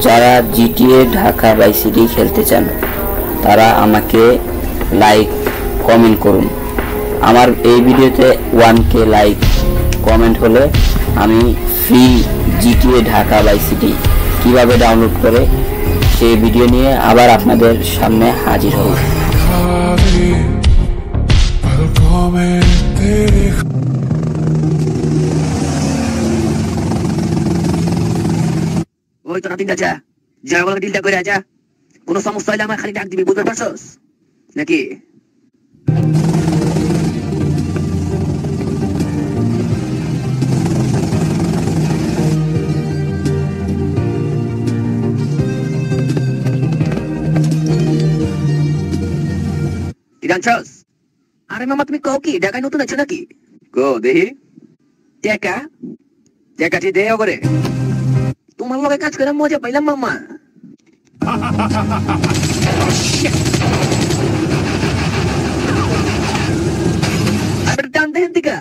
যারা GTA Dhaka vice city খেলতে চান তারা আমাকে লাইক কমেন্ট করুন। আমার এই ভিডিওতে 1K লাইক কমেন্ট হলে আমি free GTA Dhaka vice city কিভাবে ডাউনলোড করে সেই ভিডিও নিয়ে আবার আপনাদের সামনে হাজির হব। ওই তো নাতিন যা যা বলে ডিলটা করে যা, কোনো সমস্যা হলে আমার খালি ডাক দিবি, বুঝতে পারছস নাকি? জানছস? আরে মামা তুমি কও কি ঢাকায় নতুন আছো নাকি? কো দেখি টেকা টেকা দিয়ে দেও করে তোমার লগে কাজ করে মজা পাইলাম মামা। টান দেন দিকা